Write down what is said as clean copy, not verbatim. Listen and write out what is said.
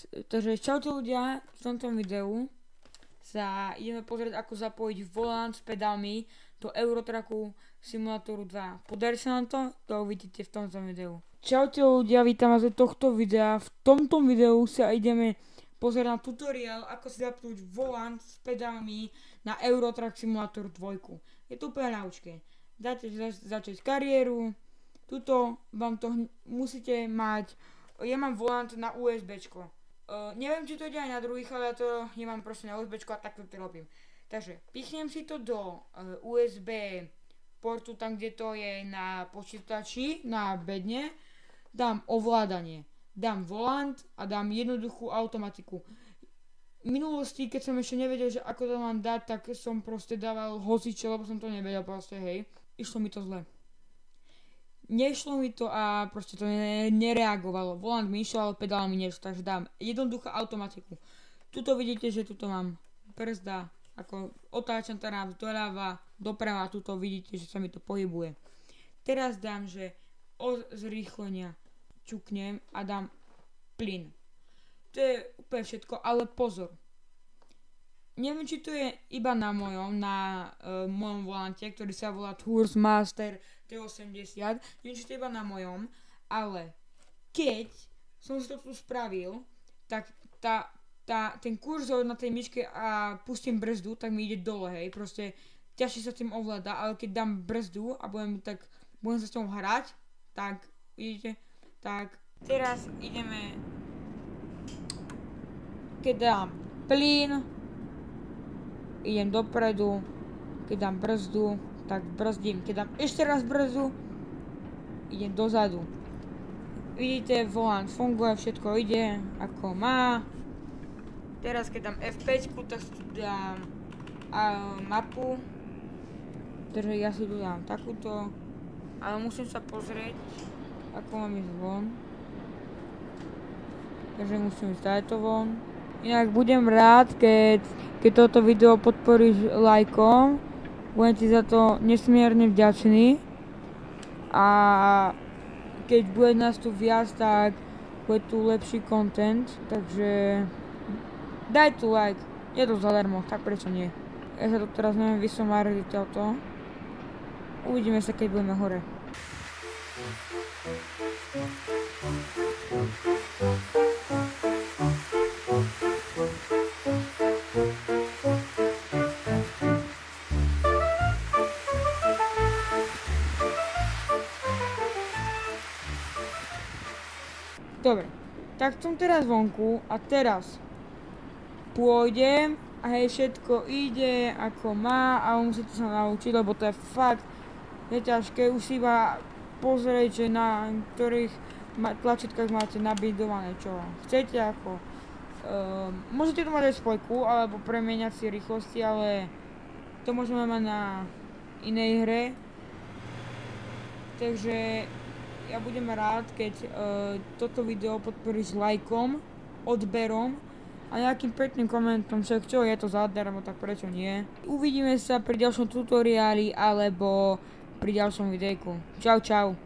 Takže čaute ľudia, v tomto videu sa ideme pozrieť, ako zapojiť volant s pedálmi do Eurotracku Simulatoru 2. Podarí sa nám to uvidíte v tomto videu. Čaute ľudia, vítam vás do tohto videa. V tomto videu sa ideme pozrieť na tutoriál, ako si zapojiť volant s pedálmi na Eurotrack Simulator 2. Je to úplne naučké. Dáte začať kariéru, tuto vám to musíte mať. Ja mám volant na USBčko. Neviem, či to ide aj na druhých, ale ja to nemám proste na USBčko a takto to robím. Takže pichnem si to do USB portu, tam kde to je na počítači, na bedne, dám ovládanie, dám volant a dám jednoduchú automatiku. V minulosti, keď som ešte nevedel, že ako to mám dať, tak som proste dával hocičo, lebo som to nevedel proste, hej. Išlo mi to zle. Nešlo mi to a proste to nereagovalo. Volant mi išiel, ale pedál mi nešlo, takže dám jednoduchú automatiku. Tuto vidíte, že tuto mám brzda, ako otáčam teda doľava, doprava, tuto vidíte, že sa mi to pohybuje. Teraz dám, že od zrýchlenia čuknem a dám plyn. To je úplne všetko, ale pozor. Neviem, či to je iba na mojom volante, ktorý sa volá Tours Master T80. Neviem, či to je iba na mojom, ale keď som si to tu spravil, tak ten kurzor na tej myške a pustím brzdu, tak mi ide dole, hej. Proste ťažšie sa tým ovláda, ale keď dám brzdu a budem sa s tou hrať, tak vidíte, tak teraz ideme, keď dám plyn, idem dopredu, keď dám brzdu, tak brzdím, keď dám ešte raz brzdu, idem dozadu. Vidíte, volant funguje, všetko ide ako má. Teraz keď dám F5, tak si tu dám mapu, takže ja si tu dám takúto, ale musím sa pozrieť, ako mám ísť von. Takže musím ísť tajto von. Inak budem rád, keď toto video podporíš lajkom. Budem ti za to nesmierne vďačný. A keď bude nás tu viac, tak bude tu lepší content. Takže daj tu like. Je to zadarmo, tak prečo nie? Ja sa tu teraz neviem vysomáriť toto. Uvidíme sa, keď budeme hore. Dobre, tak som teraz vonku a teraz pôjdem a hej, všetko ide ako má a musíte sa naučiť, lebo to je fakt ťažké. Už si iba pozrieť, že na ktorých tlačítkach máte nabindované čo chcete, ako môžete to mať aj spojku alebo premieňacie rýchlosti, ale to môžeme mať na inej hre. Takže ja budem rád, keď toto video podporíš lajkom, odberom a nejakým pekným komentom, však čo je to zadarmo, tak prečo nie. Uvidíme sa pri ďalšom tutoriáli alebo pri ďalšom videjku. Čau, čau.